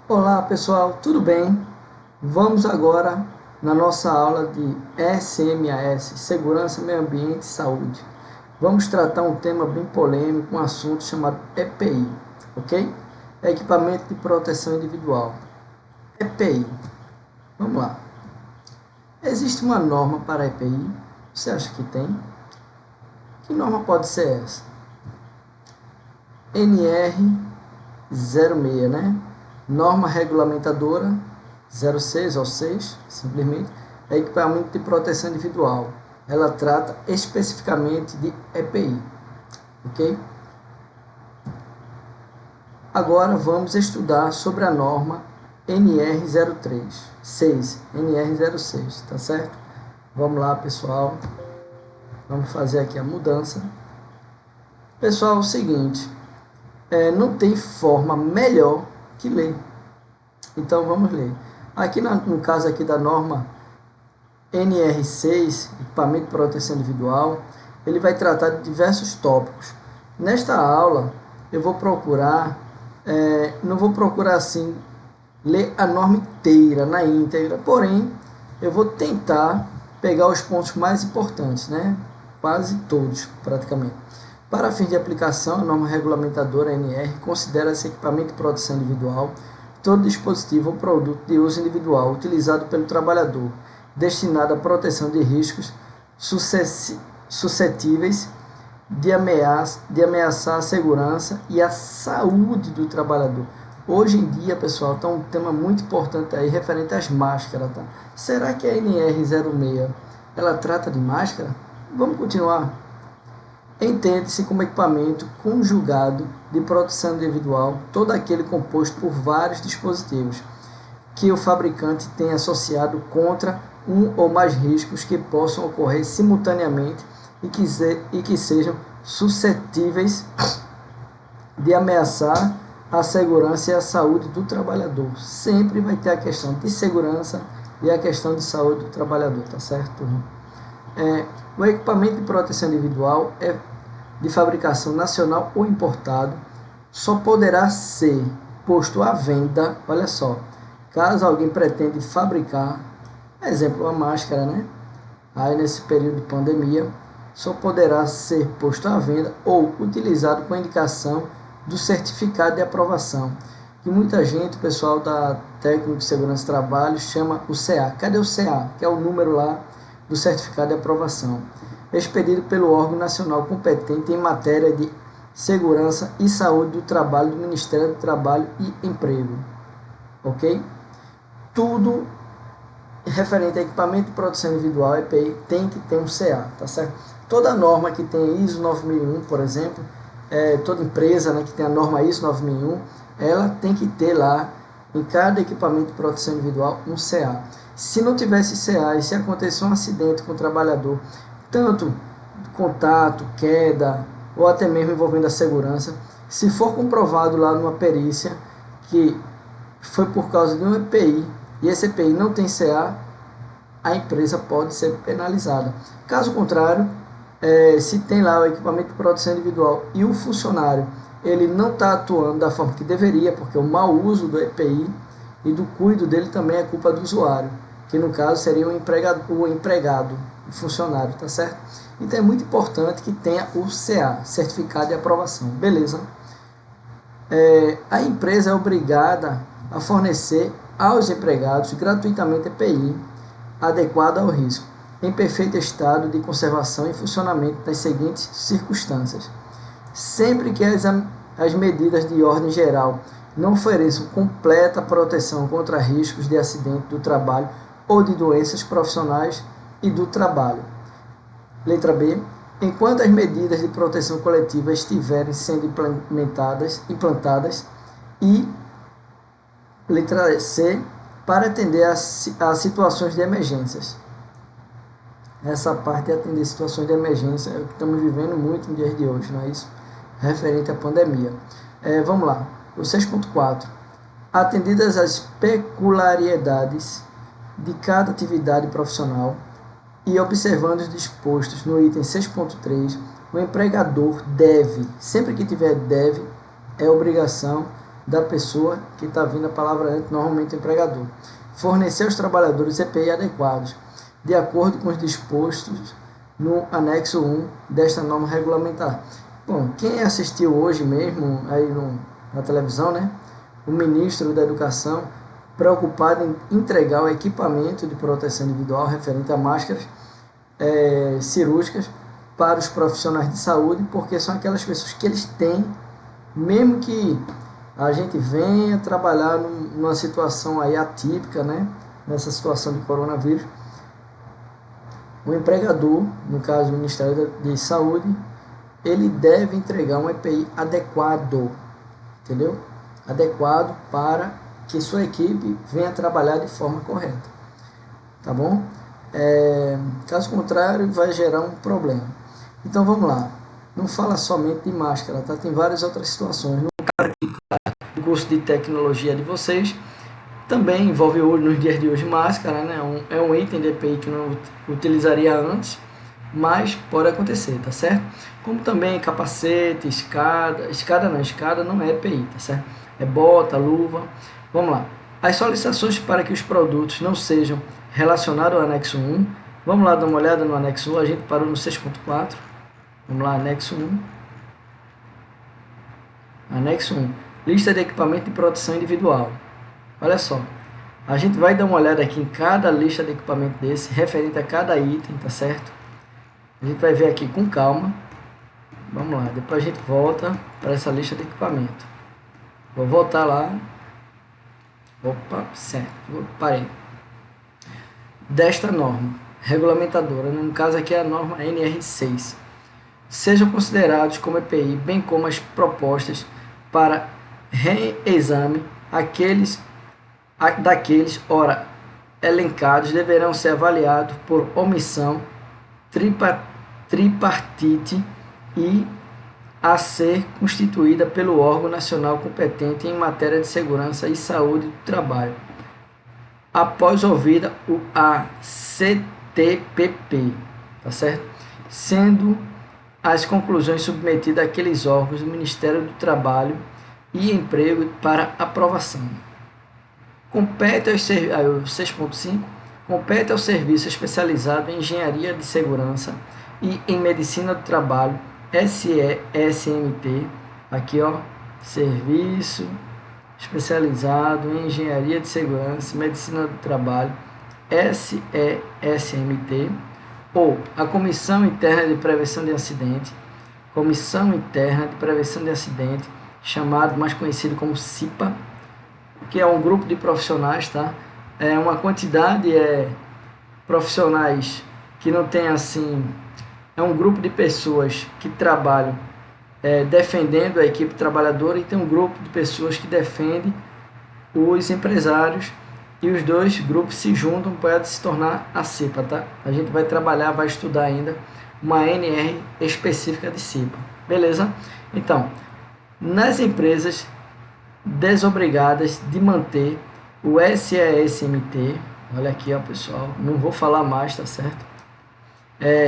Olá pessoal, tudo bem? Vamos agora na nossa aula de SMS, Segurança, Meio Ambiente e Saúde. Vamos tratar um tema bem polêmico, um assunto chamado EPI, ok? Equipamento de Proteção Individual. EPI, vamos lá. Existe uma norma para EPI? Você acha que tem? Que norma pode ser essa? NR06, né? Norma regulamentadora 06 ou 6, simplesmente, é equipamento de proteção individual. Ela trata especificamente de EPI, ok? Agora vamos estudar sobre a norma NR06, tá certo? Vamos lá, pessoal. Vamos fazer aqui a mudança. Pessoal, é o seguinte, não tem forma melhor que ler. Então vamos ler. Aqui no caso aqui da norma NR6, equipamento de proteção individual, ele vai tratar de diversos tópicos. Nesta aula eu vou procurar, não vou procurar assim ler a norma inteira, na íntegra, porém eu vou tentar pegar os pontos mais importantes, né? Quase todos praticamente. Para fins de aplicação, a norma regulamentadora NR considera esse equipamento de proteção individual todo dispositivo ou produto de uso individual utilizado pelo trabalhador, destinado à proteção de riscos suscetíveis de ameaçar a segurança e a saúde do trabalhador. Hoje em dia, pessoal, está um tema muito importante aí referente às máscaras, tá? Será que a NR06 ela trata de máscara? Vamos continuar. Entende-se como equipamento conjugado de proteção individual todo aquele composto por vários dispositivos que o fabricante tem associado contra um ou mais riscos que possam ocorrer simultaneamente e que sejam suscetíveis de ameaçar a segurança e a saúde do trabalhador. Sempre vai ter a questão de segurança e a questão de saúde do trabalhador, tá certo? O equipamento de proteção individual é de fabricação nacional ou importado, só poderá ser posto à venda, olha só, caso alguém pretende fabricar, exemplo, uma máscara, né? Aí nesse período de pandemia, só poderá ser posto à venda ou utilizado com a indicação do certificado de aprovação, que muita gente, o pessoal da técnico de segurança do trabalho, chama o CA. Cadê o CA? Que é o número lá do certificado de aprovação, expedido pelo órgão nacional competente em matéria de segurança e saúde do trabalho do Ministério do Trabalho e Emprego, ok? Tudo referente a equipamento de proteção individual, EPI, tem que ter um CA, tá certo? Toda norma que tem ISO 9001, por exemplo, toda empresa, né, que tem a norma ISO 9001, ela tem que ter lá, em cada equipamento de proteção individual, um CA. Se não tivesse CA e se acontecer um acidente com o trabalhador, tanto contato, queda, ou até mesmo envolvendo a segurança, se for comprovado lá numa perícia que foi por causa de um EPI, e esse EPI não tem CA, a empresa pode ser penalizada. Caso contrário, se tem lá o equipamento de proteção individual e o funcionário ele não está atuando da forma que deveria, porque o mau uso do EPI e do cuido dele também é culpa do usuário, que no caso seria o empregado, o funcionário, tá certo? Então é muito importante que tenha o CA, Certificado de Aprovação, beleza? A empresa é obrigada a fornecer aos empregados gratuitamente EPI adequado ao risco, em perfeito estado de conservação e funcionamento nas seguintes circunstâncias. Sempre que as medidas de ordem geral não ofereçam completa proteção contra riscos de acidente do trabalho ou de doenças profissionais e do trabalho. Letra B. Enquanto as medidas de proteção coletiva estiverem sendo implantadas e letra C. Para atender a situações de emergências. Essa parte é atender situações de emergência, é o que estamos vivendo muito nos dias de hoje, não é isso? Referente à pandemia. Vamos lá. O 6.4. Atendidas as peculiaridades de cada atividade profissional e observando os dispostos no item 6.3, o empregador deve, sempre que tiver deve, é obrigação da pessoa que está vindo a palavra antes, normalmente o empregador. Fornecer aos trabalhadores EPI adequados, de acordo com os dispostos no anexo 1 desta norma regulamentar. Bom, quem assistiu hoje mesmo aí na televisão, né? O ministro da Educação, preocupado em entregar o equipamento de proteção individual referente a máscaras cirúrgicas para os profissionais de saúde, porque são aquelas pessoas que eles têm, mesmo que a gente venha trabalhar numa situação aí atípica, né? Nessa situação de coronavírus, o empregador, no caso o Ministério de Saúde, ele deve entregar um EPI adequado, entendeu? Adequado para que sua equipe venha trabalhar de forma correta, tá bom? Caso contrário, vai gerar um problema. Então vamos lá, não fala somente de máscara, tá? Tem várias outras situações. No caso do curso de tecnologia de vocês, também envolve hoje, nos dias de hoje, máscara, né? É um item de EPI que não utilizaria antes, mas pode acontecer, tá certo? Como também capacete, escada não é EPI, tá certo? É bota, luva. Vamos lá. As solicitações para que os produtos não sejam relacionados ao anexo 1. Vamos lá dar uma olhada no anexo 1. A gente parou no 6.4. Vamos lá, anexo 1. Anexo 1. Lista de equipamento de proteção individual. Olha só. A gente vai dar uma olhada aqui em cada lista de equipamento desse, referente a cada item, tá certo? A gente vai ver aqui com calma. Vamos lá. Depois a gente volta para essa lista de equipamento. Vou voltar lá. Opa, certo. Parei. Desta norma regulamentadora, no caso aqui é a norma NR6, sejam considerados como EPI, bem como as propostas para reexame daqueles ora elencados deverão ser avaliados por omissão tripartite e a ser constituída pelo órgão nacional competente em matéria de segurança e saúde do trabalho, após ouvida o ACTPP, tá certo? Sendo as conclusões submetidas àqueles órgãos do Ministério do Trabalho e Emprego para aprovação. Compete ao 6.5, compete ao serviço especializado em engenharia de segurança e em medicina do trabalho, SESMT, aqui ó, serviço especializado em engenharia de segurança e medicina do trabalho, SESMT, ou a Comissão Interna de Prevenção de Acidente, chamado mais conhecido como CIPA, que é um grupo de profissionais, tá? É uma quantidade profissionais que não tem assim, é um grupo de pessoas que trabalham defendendo a equipe trabalhadora, e tem um grupo de pessoas que defendem os empresários, e os dois grupos se juntam para se tornar a CIPA, tá? A gente vai trabalhar, vai estudar ainda uma NR específica de CIPA, beleza? Então, nas empresas desobrigadas de manter o SESMT, olha aqui ó pessoal, não vou falar mais, tá certo?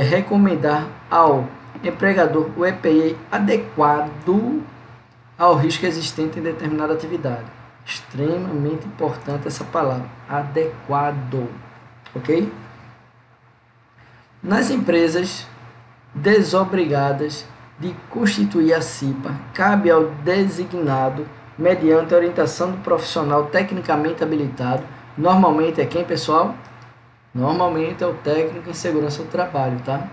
Recomendar ao empregador o EPI adequado ao risco existente em determinada atividade. Extremamente importante essa palavra, adequado, ok? Nas empresas desobrigadas de constituir a CIPA, cabe ao designado, mediante a orientação do profissional tecnicamente habilitado, normalmente é quem, pessoal? Normalmente é o técnico em segurança do trabalho, tá?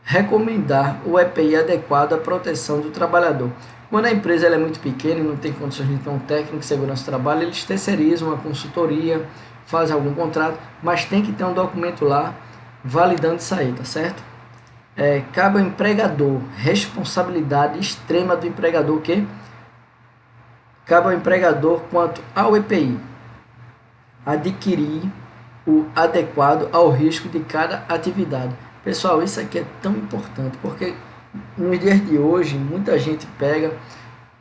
Recomendar o EPI adequado à proteção do trabalhador. Quando a empresa é muito pequena e não tem condições de ter um técnico de segurança do trabalho, eles terceirizam uma consultoria, fazem algum contrato, mas tem que ter um documento lá validando isso aí, tá certo? Cabe ao empregador, responsabilidade extrema do empregador, que cabe ao empregador quanto ao EPI adquirir o adequado ao risco de cada atividade. Pessoal, isso aqui é tão importante, porque nos dias de hoje, muita gente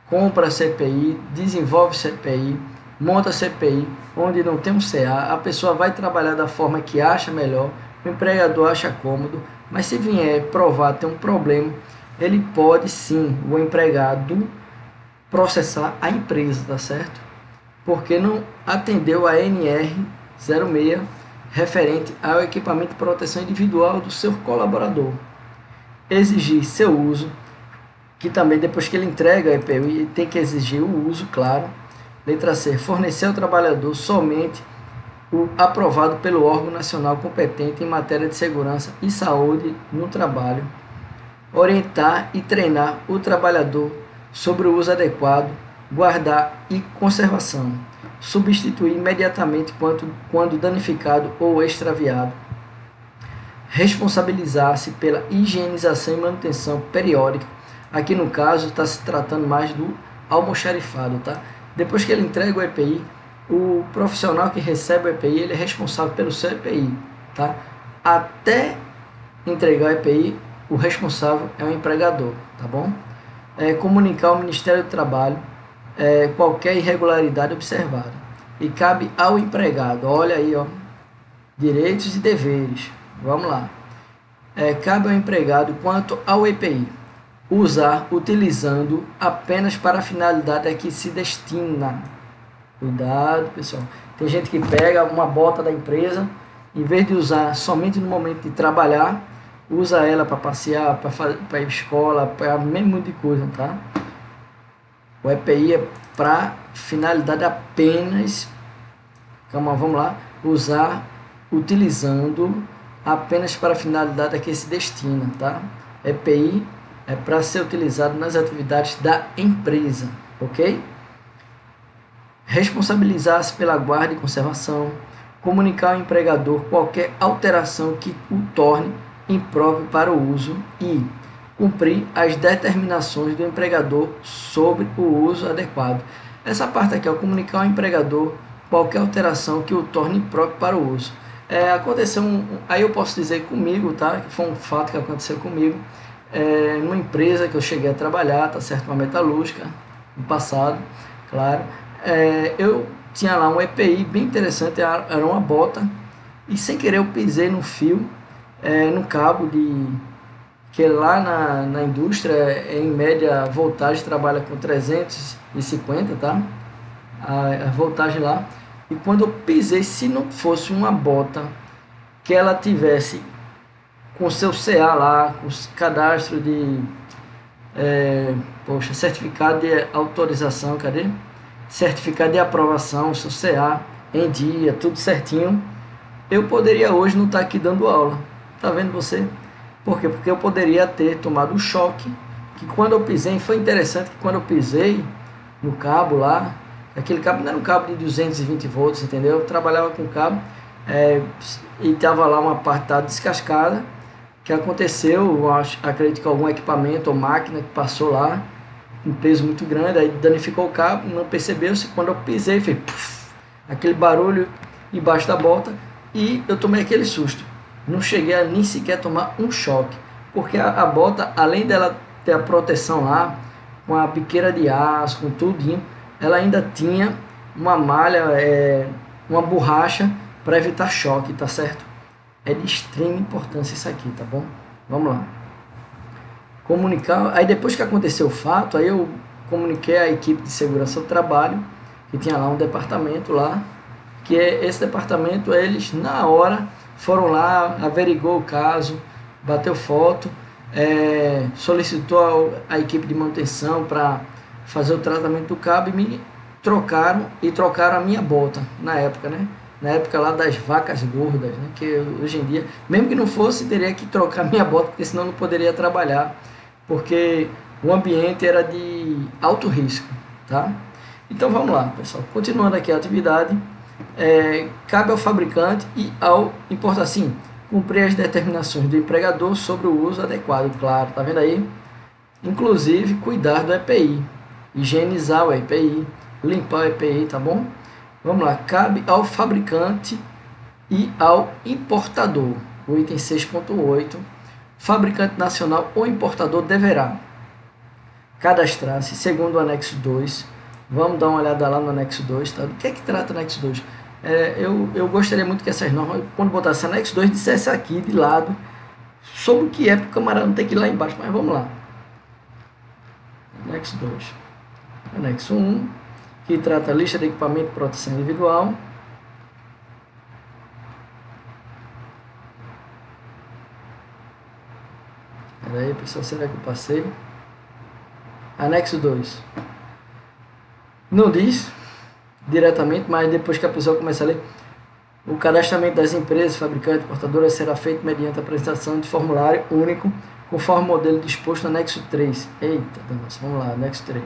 compra CPI, desenvolve CPI, monta CPI, onde não tem um CA, a pessoa vai trabalhar da forma que acha melhor, o empregador acha cômodo, mas se vier provar ter um problema, ele pode sim, o empregado, processar a empresa, tá certo? Porque não atendeu a NR 06 referente ao equipamento de proteção individual do seu colaborador. Exigir seu uso, que também depois que ele entrega a EPI, tem que exigir o uso, claro. Letra C, fornecer ao trabalhador somente o aprovado pelo órgão nacional competente em matéria de segurança e saúde no trabalho. Orientar e treinar o trabalhador sobre o uso adequado, guardar e conservação. Substituir imediatamente quando danificado ou extraviado. Responsabilizar-se pela higienização e manutenção periódica. Aqui no caso está se tratando mais do almoxarifado, tá? Depois que ele entrega o EPI, o profissional que recebe o EPI, ele é responsável pelo seu EPI, tá? Até entregar o EPI, o responsável é o empregador, tá bom? Comunicar ao Ministério do Trabalho qualquer irregularidade observada. E cabe ao empregado, olha aí, ó, direitos e deveres. Vamos lá. Cabe ao empregado quanto ao EPI usar utilizando apenas para a finalidade a que se destina. Cuidado, pessoal. Tem gente que pega uma bota da empresa, em vez de usar somente no momento de trabalhar, usa ela para passear, para ir à escola, para mesmo monte de coisa, tá? O EPI é para finalidade apenas, vamos lá, usar utilizando apenas para a finalidade a que se destina, tá? EPI é para ser utilizado nas atividades da empresa, ok? Responsabilizar-se pela guarda e conservação, comunicar ao empregador qualquer alteração que o torne impróprio para o uso e cumprir as determinações do empregador sobre o uso adequado. Essa parte aqui é comunicar ao empregador qualquer alteração que o torne impróprio para o uso. Aconteceu aí eu posso dizer comigo, tá? Que foi um fato que aconteceu comigo. Numa empresa que eu cheguei a trabalhar, tá certo? Uma metalúrgica, no passado, claro. Eu tinha lá um EPI bem interessante, era uma bota, e sem querer eu pisei no fio, no cabo que lá na indústria, em média, a voltagem trabalha com 350, tá? A voltagem lá. E quando eu pisei, se não fosse uma bota que ela tivesse com seu CA lá, com cadastro de certificado de autorização, cadê? Certificado de aprovação, seu CA em dia, tudo certinho, eu poderia hoje não estar aqui dando aula. Tá vendo você? Por quê? Porque eu poderia ter tomado um choque, que quando eu pisei, foi interessante que quando eu pisei no cabo lá, aquele cabo não era um cabo de 220 volts, entendeu? Eu trabalhava com cabo e estava lá uma parte descascada, que aconteceu, acredito que algum equipamento ou máquina que passou lá, um peso muito grande, aí danificou o cabo, não percebeu-se, quando eu pisei, fez puff, aquele barulho embaixo da bota, e eu tomei aquele susto. Não cheguei a nem sequer tomar um choque, porque a bota, além dela ter a proteção lá, com a biqueira de aço, com tudinho, ela ainda tinha uma malha, uma borracha para evitar choque, tá certo? É de extrema importância isso aqui, tá bom? Vamos lá. Comunicar, aí depois que aconteceu o fato, aí eu comuniquei à equipe de segurança do trabalho, que tinha lá um departamento lá, que esse departamento, eles na hora foram lá, averigou o caso, bateu foto, solicitou a equipe de manutenção para fazer o tratamento do cabo e me trocaram a minha bota na época, né? Na época lá das vacas gordas, né? Que hoje em dia, mesmo que não fosse, teria que trocar minha bota, porque senão não poderia trabalhar, porque o ambiente era de alto risco, tá? Então vamos lá, pessoal, continuando aqui a atividade, cabe ao fabricante e ao importador, sim, cumprir as determinações do empregador sobre o uso adequado, claro, tá vendo aí? Inclusive, cuidar do EPI, higienizar o EPI, limpar o EPI, tá bom? Vamos lá, cabe ao fabricante e ao importador, o item 6.8, fabricante nacional ou importador deverá cadastrar-se segundo o anexo 2, vamos dar uma olhada lá no anexo 2, tá? Do que é que trata o anexo 2? Eu gostaria muito que essas normas, quando botasse anexo 2, dissesse aqui de lado, sobre o que é, para o camarada não ter que ir lá embaixo, mas vamos lá. Anexo 2. Anexo 1, que trata a lista de equipamento de proteção individual. Espera aí, pessoal, será que eu passei? Anexo 2. Não diz diretamente, mas depois que a pessoa começa a ler, o cadastramento das empresas, fabricantes, importadoras será feito mediante a apresentação de formulário único, conforme o modelo disposto no anexo 3. Eita, nossa, vamos lá, anexo 3.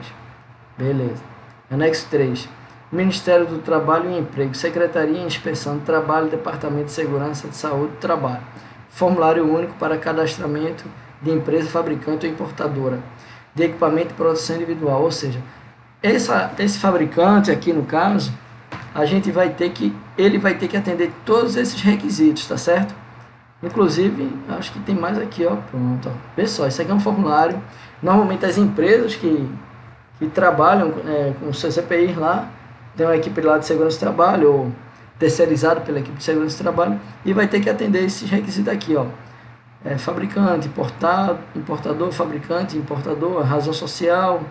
Beleza. Anexo 3. Ministério do Trabalho e Emprego, Secretaria e Inspeção do Trabalho, Departamento de Segurança de Saúde do Trabalho. Formulário único para cadastramento de empresa, fabricante ou importadora de equipamento de proteção individual. Ou seja, esse fabricante aqui no caso, ele vai ter que atender todos esses requisitos, tá certo? Inclusive, acho que tem mais aqui, ó, pronto, ó. Pessoal, isso aqui é um formulário. Normalmente as empresas que trabalham com seus CPIs lá, tem uma equipe lá de segurança do trabalho, ou terceirizado pela equipe de segurança do trabalho, e vai ter que atender esses requisitos aqui, ó. Fabricante, importador, fabricante, importador, razão social,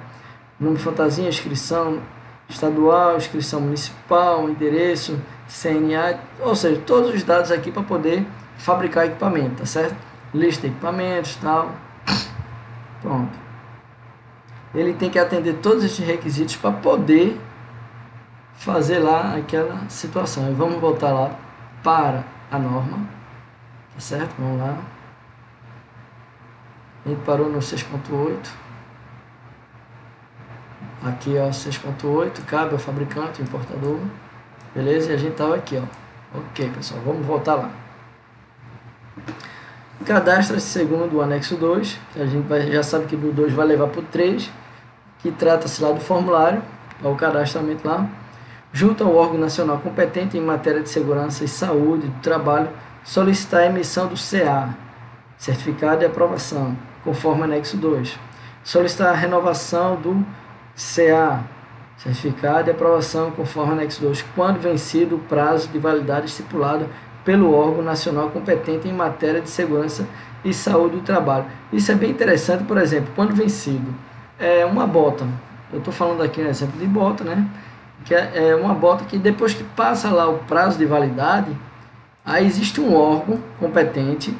nome de fantasia, inscrição estadual, inscrição municipal, endereço, CNA, ou seja, todos os dados aqui para poder fabricar equipamento, tá certo? Lista de equipamentos, tal. Pronto. Ele tem que atender todos esses requisitos para poder fazer lá aquela situação. E vamos voltar lá para a norma, tá certo? Vamos lá. A gente parou no 6.8. Aqui, ó, 6.8, cabe ao fabricante, ao importador. Beleza? E a gente estava aqui, ó. Ok, pessoal, vamos voltar lá. Cadastra-se segundo o anexo 2, que a gente já sabe que do 2 vai levar para o 3, que trata-se lá do formulário, para o cadastramento lá. Junto ao órgão nacional competente em matéria de segurança e saúde do trabalho, solicitar a emissão do CA, certificado de aprovação, conforme anexo 2. Solicitar a renovação do CA, certificado de aprovação, conforme anexo 2, quando vencido o prazo de validade estipulado pelo órgão nacional competente em matéria de segurança e saúde do trabalho. Isso é bem interessante, por exemplo, quando vencido. Uma bota, eu estou falando aqui um exemplo de bota, né? Que é uma bota que depois que passa lá o prazo de validade, aí existe um órgão competente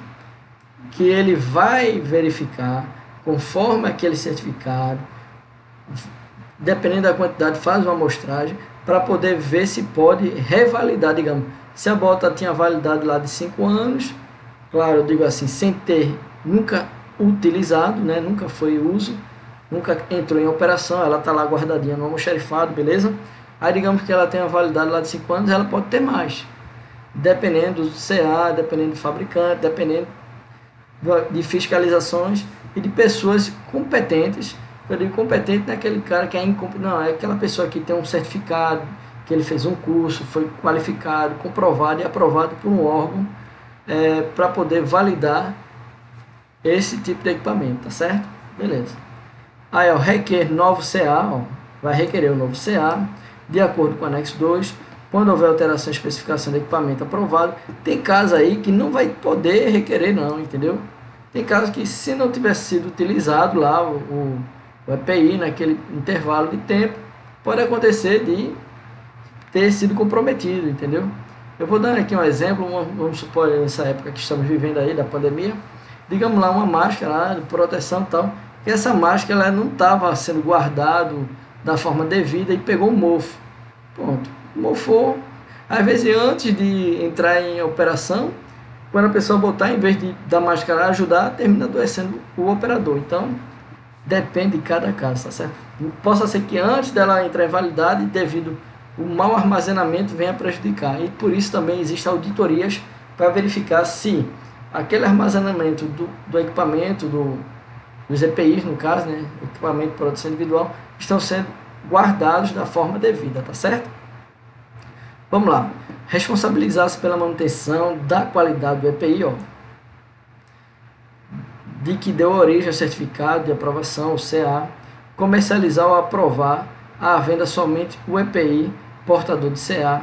que ele vai verificar, conforme aquele certificado, dependendo da quantidade, faz uma amostragem para poder ver se pode revalidar, digamos. Se a bota tinha validade lá de 5 anos, claro, eu digo assim, sem ter nunca utilizado, né, nunca foi uso, nunca entrou em operação, ela está lá guardadinha no almoxarifado, beleza? Aí digamos que ela tem uma validade lá de 5 anos, ela pode ter mais, dependendo do CA, dependendo do fabricante, dependendo de fiscalizações e de pessoas competentes. Eu digo competente não é aquele cara que é incompetente, não, é aquela pessoa que tem um certificado, que ele fez um curso, foi qualificado, comprovado e aprovado por um órgão para poder validar esse tipo de equipamento, tá certo? Beleza. Aí, ó, requer novo CA, ó, vai requerer o novo CA, de acordo com o anexo 2, quando houver alteração em especificação de equipamento aprovado. Tem casos aí que não vai poder requerer não, entendeu? Tem casos que se não tivesse sido utilizado lá o EPI naquele intervalo de tempo, pode acontecer de ter sido comprometido, entendeu? Eu vou dar aqui um exemplo, vamos supor nessa época que estamos vivendo aí da pandemia, digamos lá uma máscara lá, de proteção e tal, que essa máscara ela não estava sendo guardada da forma devida e pegou um mofo. Pronto, mofou. Às vezes antes de entrar em operação, quando a pessoa botar, em vez da máscara ajudar, termina adoecendo o operador. Então, depende de cada caso, tá certo? Possa ser que antes dela entrar em validade, devido o mau armazenamento, venha prejudicar. E por isso também existem auditorias para verificar se aquele armazenamento do equipamento, dos EPIs, no caso, né, equipamento de proteção individual, estão sendo guardados da forma devida, tá certo? Vamos lá. Responsabilizar-se pela manutenção da qualidade do EPI, ó, de que deu origem ao certificado de aprovação, o CA, comercializar ou aprovar a venda somente o EPI, portador de CA,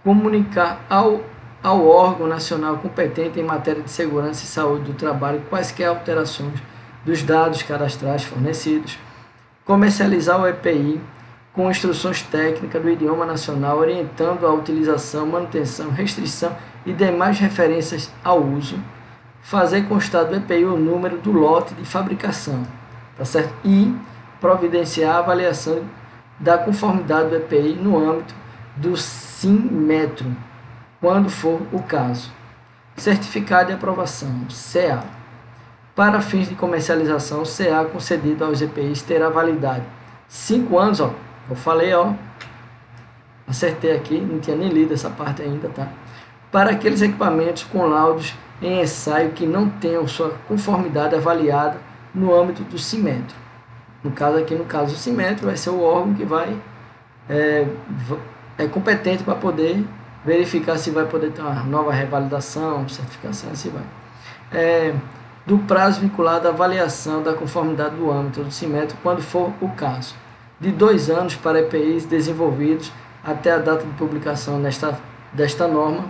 comunicar ao órgão nacional competente em matéria de segurança e saúde do trabalho quaisquer alterações dos dados cadastrais fornecidos, comercializar o EPI com instruções técnicas do idioma nacional, orientando a utilização, manutenção, restrição e demais referências ao uso, fazer constar do EPI o número do lote de fabricação, tá certo? E providenciar a avaliação da conformidade do EPI no âmbito do SINmetro, quando for o caso. Certificado de aprovação, CA. Para fins de comercialização, o CA concedido aos EPIs terá validade 5 anos, ó. Eu falei, ó. Acertei aqui, não tinha nem lido essa parte ainda, tá? Para aqueles equipamentos com laudos em ensaio que não tenham sua conformidade avaliada no âmbito do SINmetro. No caso do SINmetro, vai ser o órgão que vai é competente para poder verificar se vai poder ter uma nova revalidação, certificação, assim vai. Do prazo vinculado à avaliação da conformidade do âmbito do SINmetro, quando for o caso. De 2 anos para EPIs desenvolvidos até a data de publicação desta norma,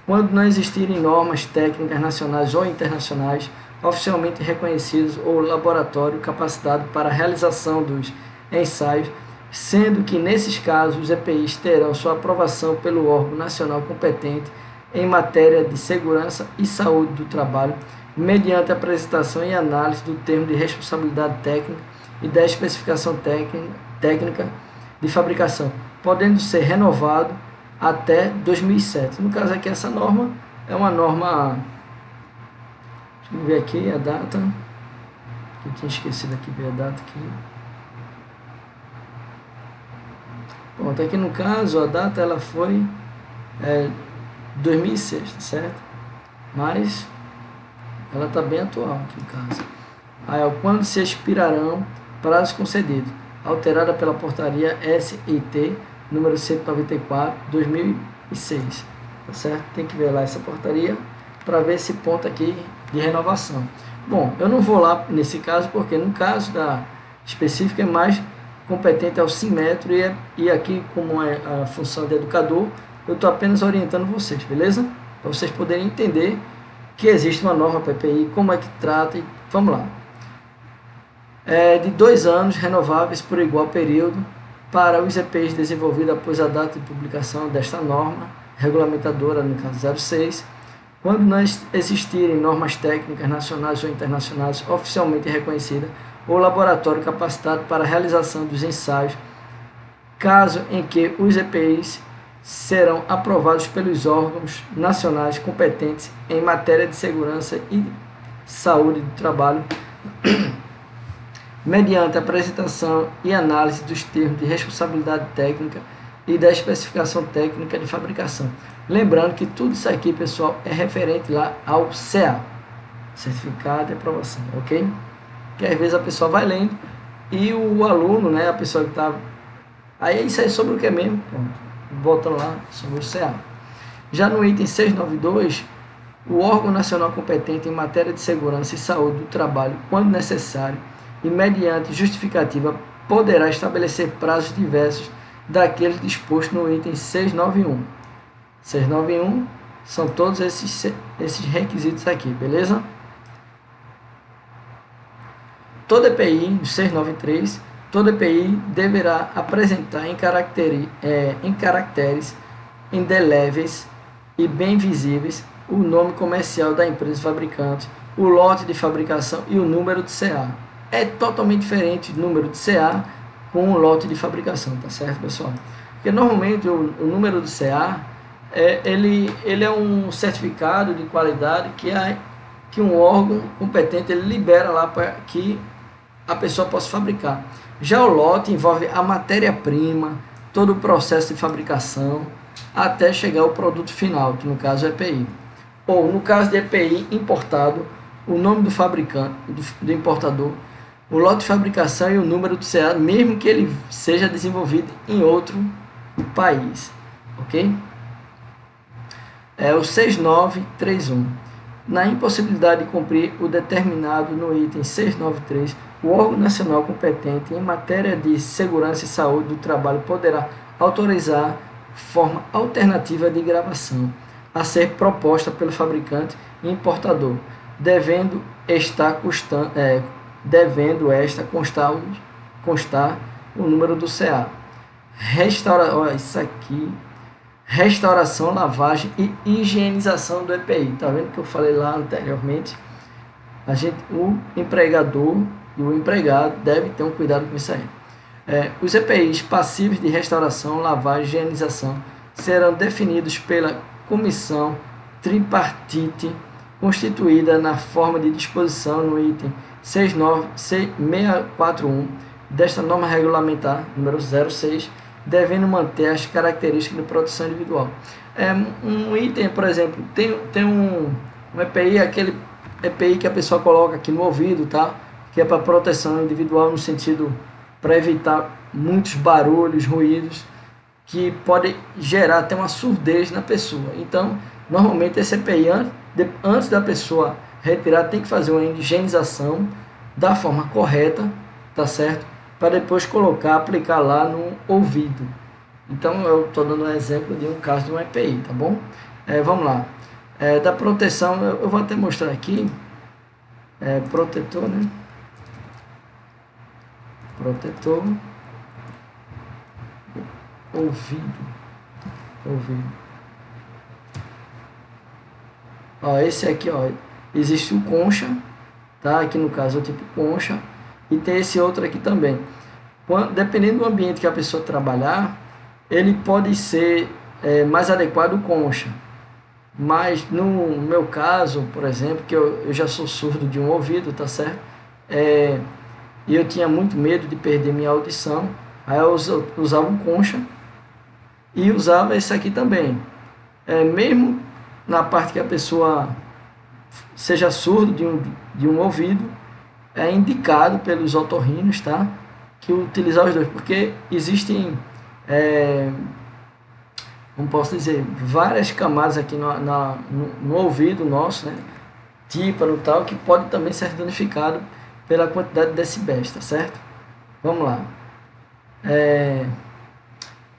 quando não existirem normas técnicas nacionais ou internacionais oficialmente reconhecidas ou laboratório capacitado para a realização dos ensaios, sendo que nesses casos os EPIs terão sua aprovação pelo órgão nacional competente em matéria de segurança e saúde do trabalho, mediante apresentação e análise do termo de responsabilidade técnica e da especificação técnica de fabricação, podendo ser renovado até 2007. No caso aqui, essa norma é uma norma, deixa eu ver aqui a data, eu tinha esquecido aqui, ver a data aqui. Pronto, aqui no caso a data ela foi 2006, certo? Mas ela está bem atual aqui no caso. Aí, quando se expirarão prazos concedidos, alterada pela portaria SIT número 194, 2006, tá certo? Tem que ver lá essa portaria para ver esse ponto aqui de renovação. Bom, eu não vou lá nesse caso, porque no caso da específica é mais competente ao SINmetro e aqui, como é a função de educador, eu estou apenas orientando vocês, beleza? Para vocês poderem entender que existe uma norma PPI, como é que trata, e vamos lá. De 2 anos renováveis por igual período para os EPIs desenvolvidos após a data de publicação desta norma regulamentadora, no caso 06, quando não existirem normas técnicas nacionais ou internacionais oficialmente reconhecidas ou laboratório capacitado para a realização dos ensaios, caso em que os EPIs serão aprovados pelos órgãos nacionais competentes em matéria de segurança e saúde do trabalho, mediante apresentação e análise dos termos de responsabilidade técnica e da especificação técnica de fabricação. Lembrando que tudo isso aqui, pessoal, é referente lá ao CA, Certificado de Aprovação, ok? Que às vezes a pessoa vai lendo e o aluno, né, a pessoa que está... Aí isso aí é sobre o que mesmo? Pronto, voltando lá sobre o CA. Já no item 692, o órgão nacional competente em matéria de segurança e saúde do trabalho, quando necessário, e mediante justificativa, poderá estabelecer prazos diversos daqueles dispostos no item 691. 691 são todos esses requisitos aqui, beleza? Todo EPI, no 693, todo EPI deverá apresentar em caracteres indeléveis e bem visíveis o nome comercial da empresa fabricante, o lote de fabricação e o número de CA. É totalmente diferente o número de CA com o lote de fabricação, tá certo, pessoal? Porque normalmente o número de CA ele é um certificado de qualidade que um órgão competente ele libera lá para que a pessoa possa fabricar. Já o lote envolve a matéria-prima, todo o processo de fabricação, até chegar ao produto final, que no caso é EPI. Ou no caso de EPI importado, o nome do fabricante, do importador, o lote de fabricação e o número do CA, mesmo que ele seja desenvolvido em outro país, ok? É o 6931. Na impossibilidade de cumprir o determinado no item 693, o órgão nacional competente em matéria de segurança e saúde do trabalho poderá autorizar forma alternativa de gravação a ser proposta pelo fabricante e importador, devendo esta constar constar o número do CA. Isso aqui, restauração, lavagem e higienização do EPI. Tá vendo que eu falei lá anteriormente? O empregador e o empregado devem ter um cuidado com isso aí. Os EPIs passíveis de restauração, lavagem e higienização serão definidos pela comissão tripartite constituída na forma de disposição no item 641 desta norma regulamentar número 06, devendo manter as características de proteção individual. Um item, por exemplo, tem um EPI, aquele EPI que a pessoa coloca aqui no ouvido, tá? Que é para proteção individual, no sentido para evitar muitos barulhos, ruídos, que podem gerar até uma surdez na pessoa. Então, normalmente esse EPI, antes da pessoa retirar, tem que fazer uma higienização da forma correta, tá certo? Para depois aplicar lá no ouvido. Então, eu estou dando um exemplo de um caso de um EPI, tá bom? Vamos lá. Da proteção, eu vou até mostrar aqui. Protetor, né? Protetor. Ouvido. Ó, esse aqui, ó, existe o concha, tá? Aqui no caso é o tipo concha. E tem esse outro aqui também. Dependendo do ambiente que a pessoa trabalhar, ele pode ser mais adequado o concha. Mas no meu caso, por exemplo, que eu já sou surdo de um ouvido, tá certo? E eu tinha muito medo de perder minha audição. Aí eu usava um concha e usava esse aqui também. Mesmo na parte que a pessoa seja surdo de um ouvido, é indicado pelos otorrinos, tá? Que utilizar os dois, porque existem, como posso dizer, várias camadas aqui no ouvido nosso, né? Tímpano e tal, que pode também ser danificado pela quantidade de decibéis, tá certo? Vamos lá.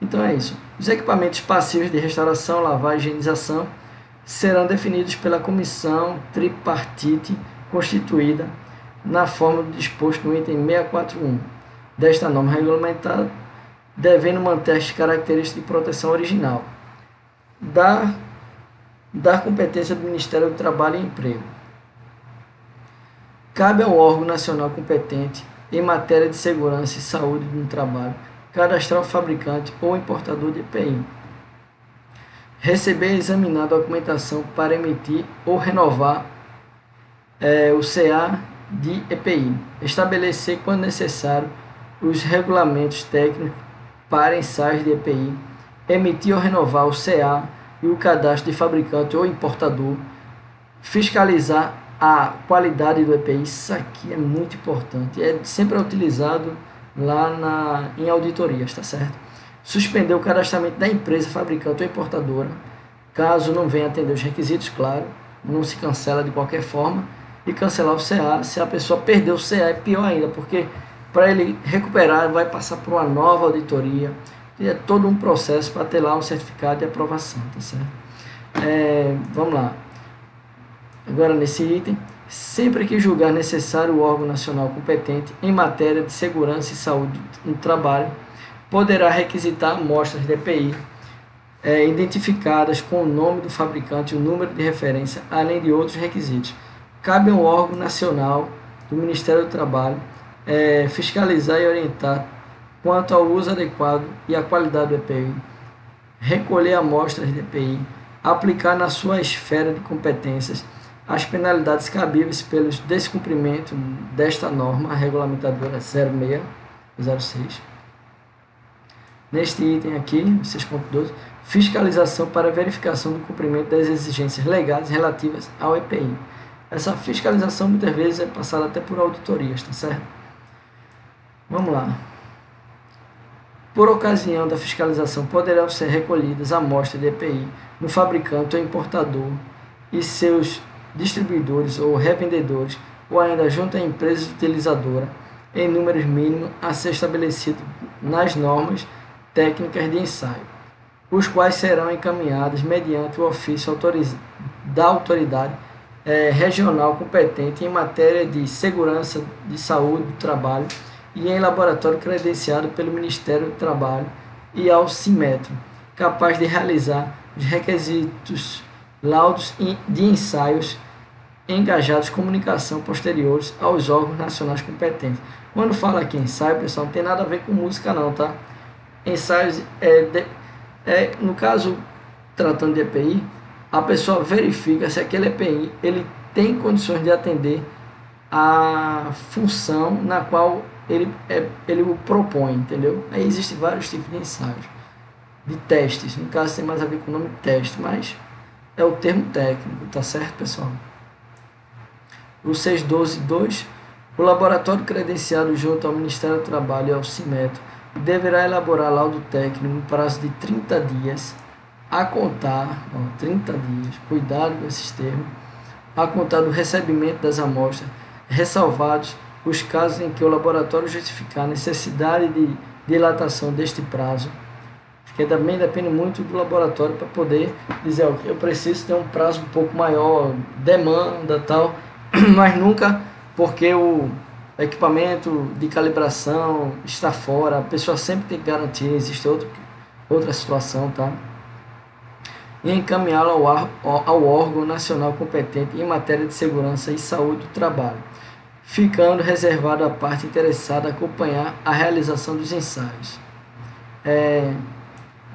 Então é isso. Os equipamentos passíveis de restauração, lavagem e higienização serão definidos pela comissão tripartite constituída na forma disposto no item 641 desta norma regulamentar, devendo manter as características de proteção original. Dar competência do Ministério do Trabalho e Emprego. Cabe ao órgão nacional competente em matéria de segurança e saúde no trabalho cadastrar o fabricante ou importador de EPI, receber e examinar a documentação para emitir ou renovar o CA de EPI, estabelecer, quando necessário, os regulamentos técnicos para ensaios de EPI, emitir ou renovar o CA e o cadastro de fabricante ou importador, fiscalizar a qualidade do EPI. Isso aqui é muito importante, sempre utilizado lá em auditorias, tá certo? Suspender o cadastramento da empresa fabricante ou importadora, caso não venha atender os requisitos, claro, não se cancela de qualquer forma, e cancelar o CA. Se a pessoa perdeu o CA é pior ainda, porque para ele recuperar vai passar por uma nova auditoria, e é todo um processo para ter lá um certificado de aprovação, tá certo? Vamos lá. Agora nesse item, sempre que julgar necessário o órgão nacional competente em matéria de segurança e saúde no trabalho, poderá requisitar amostras de EPI identificadas com o nome do fabricante e o número de referência, além de outros requisitos. Cabe ao órgão nacional do Ministério do Trabalho fiscalizar e orientar quanto ao uso adequado e à qualidade do EPI, recolher amostras de EPI, aplicar na sua esfera de competências as penalidades cabíveis pelos descumprimento desta norma regulamentadora 0606. Neste item aqui, 6.12, fiscalização para verificação do cumprimento das exigências legais relativas ao EPI. Essa fiscalização muitas vezes é passada até por auditorias, tá certo? Vamos lá. Por ocasião da fiscalização, poderão ser recolhidas amostras de EPI no fabricante ou importador e seus distribuidores ou revendedores, ou ainda junto à empresa utilizadora, em números mínimos a ser estabelecido nas normas técnicas de ensaio, os quais serão encaminhados mediante o ofício da autoridade regional competente em matéria de segurança de saúde do trabalho e em laboratório credenciado pelo Ministério do Trabalho e ao Simetro, capaz de realizar os requisitos, laudos de ensaios engajados comunicação posteriores aos órgãos nacionais competentes. Quando fala aqui ensaio, pessoal, não tem nada a ver com música não, tá? Ensaios, no caso, tratando de EPI, a pessoa verifica se aquele EPI ele tem condições de atender a função na qual ele o propõe, entendeu? Aí existem vários tipos de ensaios, de testes, no caso tem mais a ver com o nome teste, mas é o termo técnico, tá certo, pessoal? O 6.12.2, o laboratório credenciado junto ao Ministério do Trabalho e ao Simetro deverá elaborar laudo técnico no prazo de 30 dias, a contar, 30 dias, cuidado com esses termos, a contar do recebimento das amostras, ressalvados os casos em que o laboratório justificar a necessidade de dilatação deste prazo, porque também depende muito do laboratório para poder dizer, eu preciso ter um prazo um pouco maior, demanda tal, mas nunca porque o equipamento de calibração está fora, a pessoa sempre tem que garantir, existe outra situação, tá? E encaminhá-lo ao órgão nacional competente em matéria de segurança e saúde do trabalho, ficando reservado à parte interessada a acompanhar a realização dos ensaios.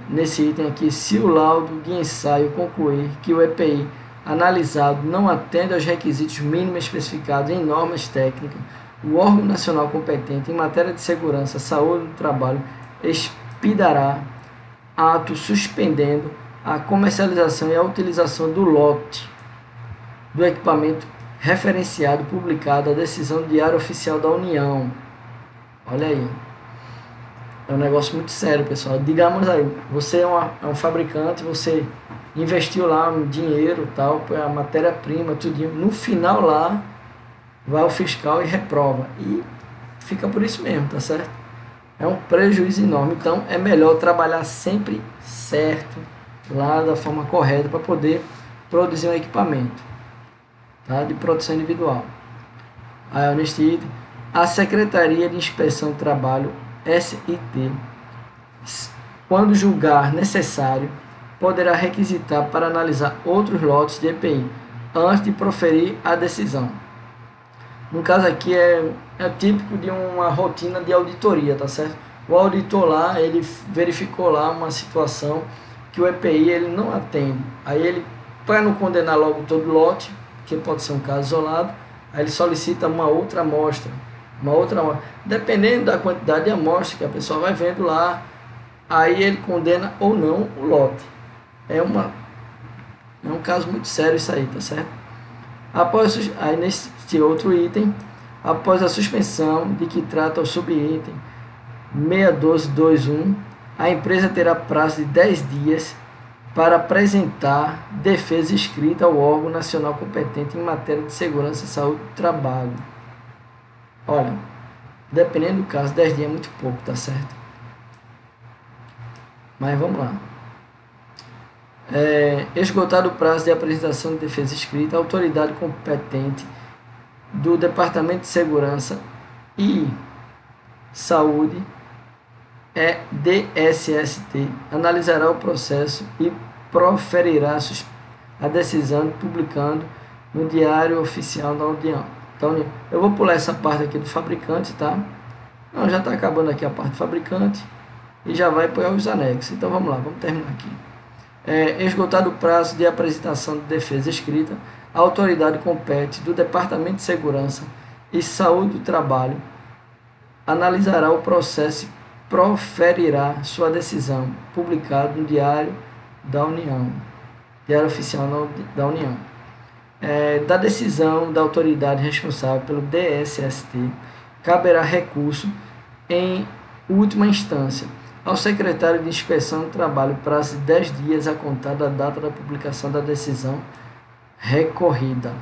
Nesse item aqui, se o laudo de ensaio concluir que o EPI analisado não atende aos requisitos mínimos especificados em normas técnicas, o órgão nacional competente em matéria de segurança e saúde do trabalho expedirá ato suspendendo a comercialização e a utilização do lote do equipamento referenciado, publicado a decisão do Diário Oficial da União. Olha aí. É um negócio muito sério, pessoal. Digamos aí, você é um fabricante, você investiu lá um dinheiro, tal, a matéria-prima, tudinho. No final lá, vai o fiscal e reprova. E fica por isso mesmo, tá certo? É um prejuízo enorme. Então, é melhor trabalhar sempre certo, lá da forma correta, para poder produzir um equipamento, tá? De produção individual. Aí, neste item, a Secretaria de Inspeção do Trabalho, SIT, quando julgar necessário, poderá requisitar para analisar outros lotes de EPI antes de proferir a decisão. No caso aqui é típico de uma rotina de auditoria, tá certo? O auditor lá, ele verificou lá uma situação que o EPI ele não atende. Aí ele, para não condenar logo todo o lote, que pode ser um caso isolado, aí ele solicita uma outra amostra. Dependendo da quantidade de amostra que a pessoa vai vendo lá, aí ele condena ou não o lote. É um caso muito sério isso aí, tá certo? Aí neste outro item, após a suspensão de que trata o subitem 6.12.2.1, a empresa terá prazo de 10 dias para apresentar defesa escrita ao órgão nacional competente em matéria de segurança e saúde do trabalho. Olha, dependendo do caso, 10 dias é muito pouco, tá certo? Mas vamos lá. Esgotado o prazo de apresentação de defesa escrita, a autoridade competente do Departamento de Segurança e Saúde, DSST, analisará o processo e proferirá a decisão, publicando no Diário Oficial da União. Então, eu vou pular essa parte aqui do fabricante, tá? Não, já está acabando aqui a parte do fabricante e já vai para os anexos. Então, vamos lá, vamos terminar aqui. Esgotado o prazo de apresentação de defesa escrita, a autoridade competente do Departamento de Segurança e Saúde do Trabalho analisará o processo e proferirá sua decisão, publicado no Diário da União, Diário Oficial da União. Da decisão da autoridade responsável pelo DSST, caberá recurso em última instância ao secretário de Inspeção do Trabalho, prazo de 10 dias a contar da data da publicação da decisão recorrida.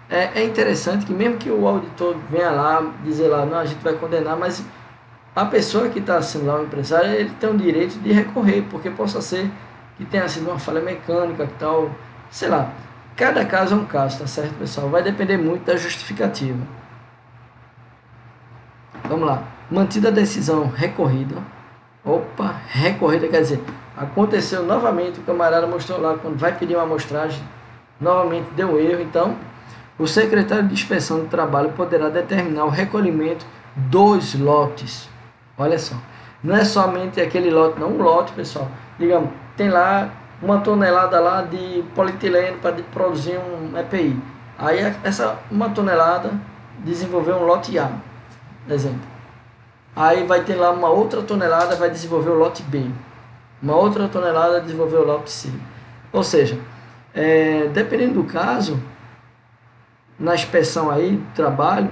É interessante que mesmo que o auditor venha lá dizer lá, não, a gente vai condenar, mas a pessoa que está sendo lá, o empresário, ele tem o direito de recorrer, porque possa ser que tenha sido uma falha mecânica, que tal, sei lá. Cada caso é um caso, tá certo, pessoal? Vai depender muito da justificativa. Vamos lá. Mantida a decisão recorrida. Opa, recorrida quer dizer, aconteceu novamente, o camarada mostrou lá, quando vai pedir uma amostragem, novamente deu erro, então o secretário de inspeção do trabalho poderá determinar o recolhimento dos lotes. Olha só, não é somente aquele lote, não, um lote, pessoal. Digamos, tem lá 1 tonelada lá de polietileno para produzir um EPI. Aí essa 1 tonelada desenvolveu um lote A, exemplo. Aí vai ter lá uma outra tonelada, vai desenvolver o lote B. Uma outra tonelada desenvolver o lote C. Ou seja, dependendo do caso, na inspeção aí do trabalho,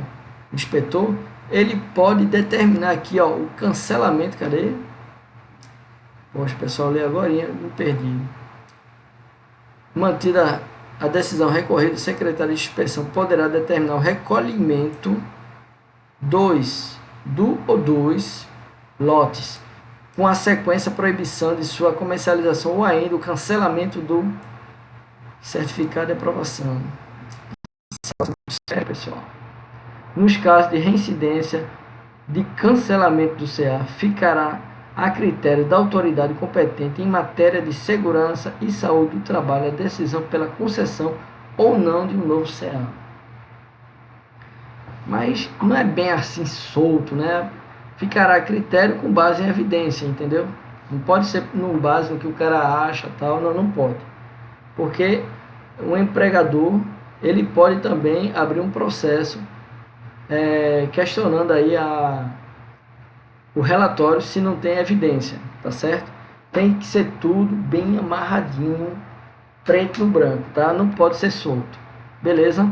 o inspetor, ele pode determinar aqui, ó, o cancelamento. Cadê? Poxa, pessoal, lê agora, me perdi. Mantida a decisão recorrida, o secretário de inspeção poderá determinar o recolhimento dos lotes, com a sequência proibição de sua comercialização ou ainda o cancelamento do certificado de aprovação. Pessoal, nos casos de reincidência de cancelamento do CA, ficará a critério da autoridade competente em matéria de segurança e saúde do trabalho a decisão pela concessão ou não de um novo CA. Mas não é bem assim solto, né? Ficará a critério com base em evidência, entendeu? Não pode ser no base no que o cara acha, tal, não pode. Porque o empregador, ele pode também abrir um processo questionando aí o relatório se não tem evidência, tá certo? Tem que ser tudo bem amarradinho, preto no branco, tá? Não pode ser solto, beleza?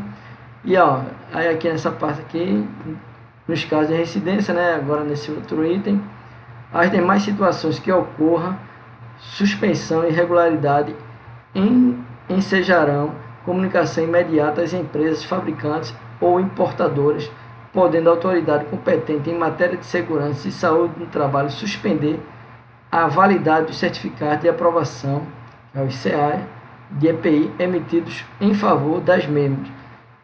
E ó, aí aqui nessa parte aqui, nos casos de reincidência, né? Agora nesse outro item, as demais situações que ocorra suspensão e irregularidade ensejarão comunicação imediata às empresas fabricantes ou importadoras, podendo a autoridade competente em matéria de segurança e saúde no trabalho suspender a validade dos certificados de aprovação, os CA, de EPI emitidos em favor das mesmas,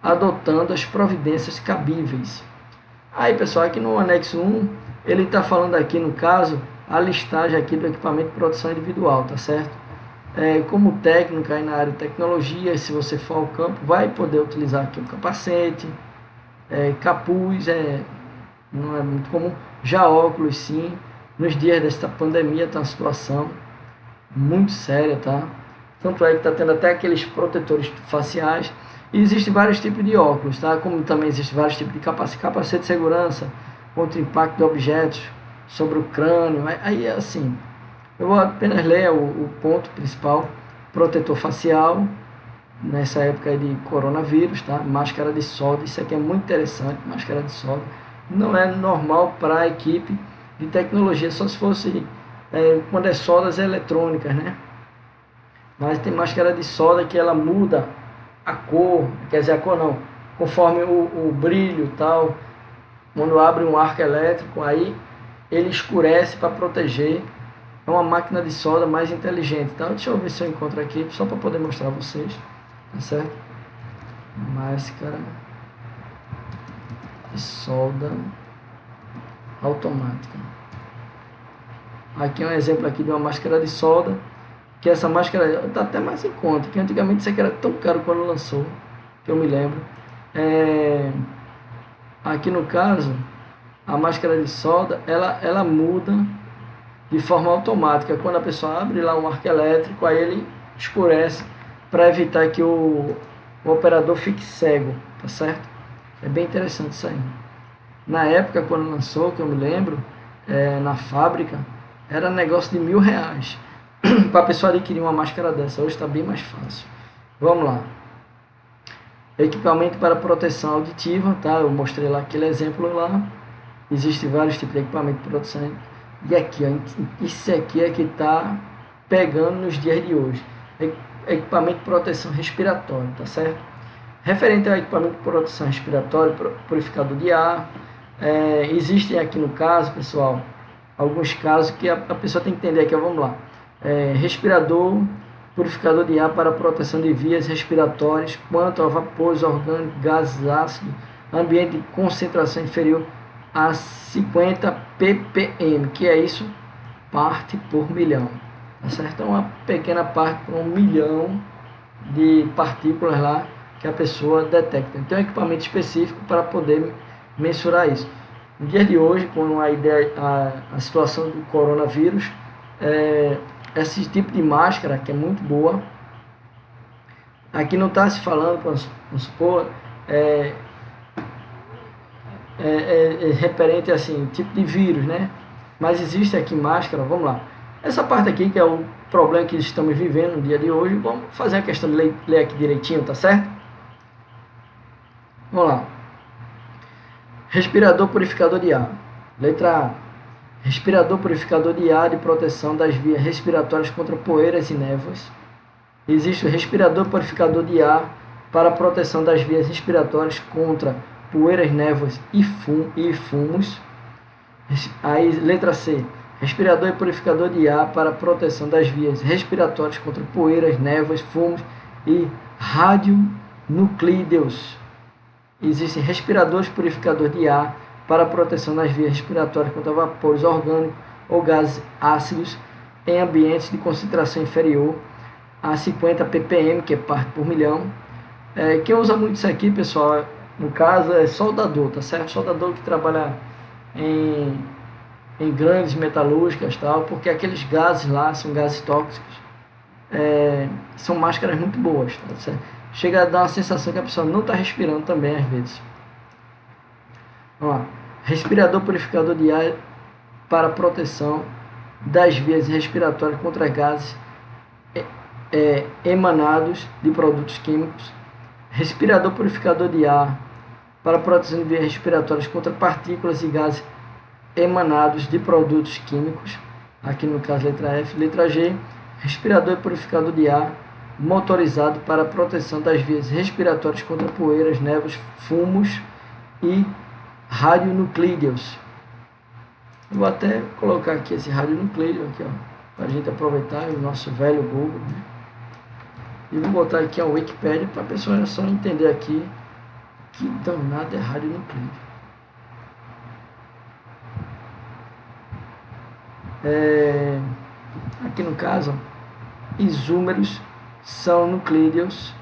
adotando as providências cabíveis. Aí, pessoal, aqui no anexo 1, ele está falando aqui, no caso, a listagem aqui do equipamento de produção individual, tá certo? Como técnico aí na área de tecnologia, se você for ao campo, vai poder utilizar aqui um capacete, capuz, não é muito comum, já óculos sim. Nos dias desta pandemia está uma situação muito séria, tá? Tanto é que está tendo até aqueles protetores faciais. E existem vários tipos de óculos, tá? Como também existem vários tipos de capacete de segurança contra o impacto de objetos sobre o crânio. Aí é assim, eu vou apenas ler o ponto principal: protetor facial, nessa época de coronavírus, tá? Máscara de solda, isso aqui é muito interessante, máscara de solda. Não é normal para a equipe de tecnologia, só se fosse quando é soldas eletrônicas, né? Mas tem máscara de solda que ela muda a cor, quer dizer, a cor não, conforme o brilho e tal. Quando abre um arco elétrico, aí ele escurece para proteger. É uma máquina de solda mais inteligente. Então, deixa eu ver se eu encontro aqui, só para poder mostrar a vocês, tá certo? Máscara de solda automática. Aqui é um exemplo aqui de uma máscara de solda, que essa máscara está até mais em conta, que antigamente isso aqui era tão caro quando lançou, que eu me lembro. Aqui no caso, a máscara de solda, ela muda de forma automática. Quando a pessoa abre lá um arco elétrico, aí ele escurece para evitar que o operador fique cego, tá certo? É bem interessante isso aí. Na época, quando lançou, que eu me lembro, na fábrica, era negócio de R$1.000 para a pessoa adquirir uma máscara dessa. Hoje está bem mais fácil. Vamos lá. Equipamento para proteção auditiva, tá? Eu mostrei lá aquele exemplo lá. Existem vários tipos de equipamento de proteção. E aqui, ó, isso aqui é que está pegando nos dias de hoje. Equipamento de proteção respiratória, tá certo? Referente ao equipamento de proteção respiratória, purificador de ar, existem aqui no caso, pessoal, alguns casos que a pessoa tem que entender aqui, vamos lá. Respirador, purificador de ar para proteção de vias respiratórias, quanto a vapores orgânicos, gases ácidos, ambiente de concentração inferior a 50 ppm, que é isso? Parte por milhão, tá certo? É uma pequena parte por 1 milhão de partículas lá que a pessoa detecta. Então, é um equipamento específico para poder mensurar isso. No dia de hoje, com a situação do coronavírus, esse tipo de máscara, que é muito boa, aqui não está se falando, vamos supor, referente assim, tipo de vírus, né? Mas existe aqui máscara, vamos lá. Essa parte aqui, que é o problema que estamos vivendo no dia de hoje, vamos fazer a questão de ler aqui direitinho, tá certo? Vamos lá. Respirador purificador de ar. Letra A. Respirador purificador de ar de proteção das vias respiratórias contra poeiras e névoas. Existe o respirador purificador de ar para proteção das vias respiratórias contra poeiras, névoas e fumos. Aí, letra C. Respirador e purificador de ar para proteção das vias respiratórias contra poeiras, névoas, fumos e radionuclídeos. Existem respiradores purificadores de ar para proteção das vias respiratórias contra vapores orgânicos ou gases ácidos em ambientes de concentração inferior a 50 ppm, que é parte por milhão. Quem usa muito isso aqui, pessoal, no caso é soldador, tá certo? Soldador que trabalha em grandes metalúrgicas, tal, porque aqueles gases lá são gases tóxicos. São máscaras muito boas, tá certo? Chega a dar uma sensação que a pessoa não está respirando também às vezes. Vamos lá. Respirador purificador de ar para proteção das vias respiratórias contra gases emanados de produtos químicos. Respirador purificador de ar para proteção de vias respiratórias contra partículas e gases emanados de produtos químicos. Aqui no caso, letra F. Letra G. Respirador purificador de ar motorizado para proteção das vias respiratórias contra poeiras, névoas, fumos e radionuclídeos. Vou até colocar aqui esse radionuclídeo aqui, ó, para a gente aproveitar o nosso velho Google, né? E vou botar aqui a Wikipédia para a pessoa só entender aqui que danado é radionuclídeo. Aqui no caso, isômeros são nuclídeos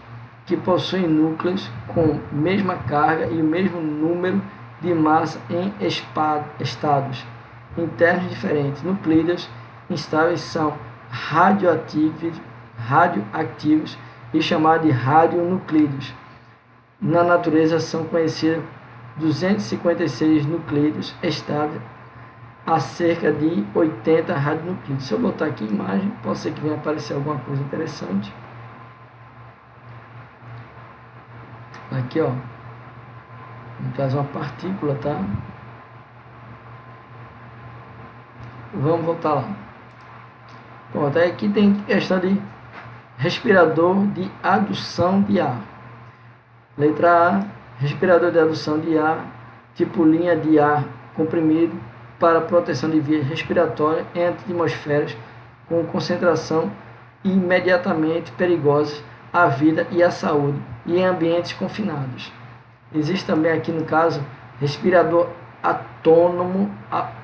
que possuem núcleos com mesma carga e o mesmo número de massa em estados internos diferentes. Nuclídeos instáveis são radioativos e chamados de radionuclídeos. Na natureza são conhecidos 256 nuclídeos estáveis a cerca de 80 radionuclídeos. Se eu botar aqui a imagem, pode ser que venha aparecer alguma coisa interessante. Aqui, ó, no caso uma partícula, tá? Vamos voltar lá. Pronto, aqui tem questão de respirador de adução de ar. Letra A, respirador de adução de ar, tipo linha de ar comprimido para proteção de vias respiratórias em atmosferas com concentração imediatamente perigosas à vida e à saúde e em ambientes confinados. Existe também aqui no caso respirador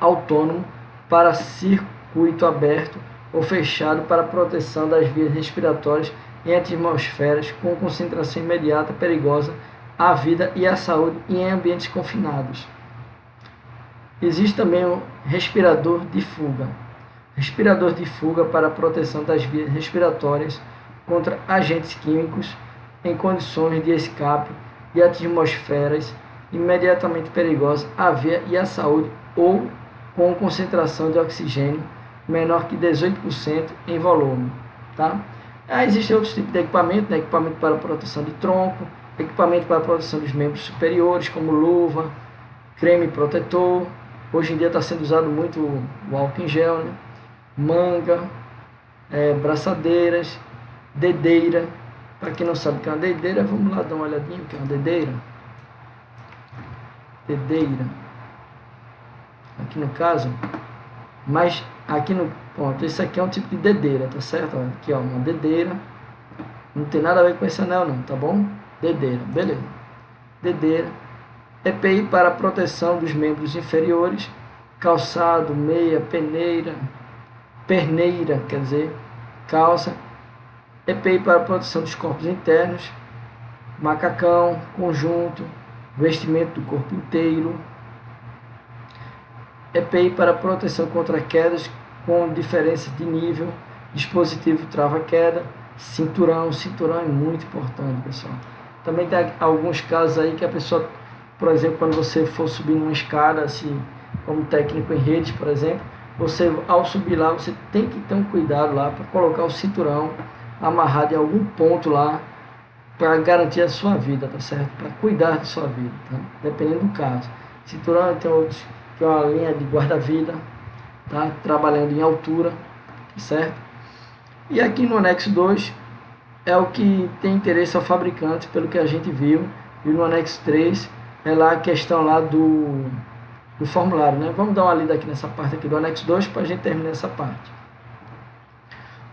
autônomo para circuito aberto ou fechado para proteção das vias respiratórias em atmosferas com concentração imediata perigosa à vida e à saúde e em ambientes confinados. Existe também o respirador de fuga. Respirador de fuga para proteção das vias respiratórias contra agentes químicos em condições de escape de atmosferas imediatamente perigosas à vida e à saúde ou com concentração de oxigênio menor que 18% em volume. Tá? Existem outros tipos de equipamento, né? Equipamento para proteção de tronco, equipamento para proteção dos membros superiores, como luva, creme protetor. Hoje em dia está sendo usado muito o álcool em gel, né? Manga, braçadeiras, dedeira. Para quem não sabe o que é uma dedeira, vamos lá dar uma olhadinha o que é uma dedeira. Dedeira. Aqui no caso, mas aqui no ponto, esse aqui é um tipo de dedeira, tá certo? Aqui, ó, uma dedeira. Não tem nada a ver com esse anel não, tá bom? Dedeira, beleza. Dedeira. EPI para proteção dos membros inferiores, calçado, meia, perneira, calça, EPI para proteção dos corpos internos, macacão, conjunto, vestimento do corpo inteiro, EPI para proteção contra quedas com diferença de nível, dispositivo trava-queda, cinturão é muito importante, pessoal. Também tem alguns casos aí que a pessoa, por exemplo, quando você for subir numa escada, assim, como técnico em redes, por exemplo, você, ao subir lá, você tem que ter um cuidado lá para colocar o cinturão amarrado em algum ponto lá, para garantir a sua vida, tá certo? Para cuidar da sua vida, tá? Dependendo do caso. Cinturão tem outros, que é uma linha de guarda-vida, tá? Trabalhando em altura, certo? E aqui no anexo 2 é o que tem interesse ao fabricante, pelo que a gente viu, e no anexo 3 é lá a questão lá do formulário, né? Vamos dar uma lida aqui nessa parte aqui do anexo 2 para a gente terminar essa parte.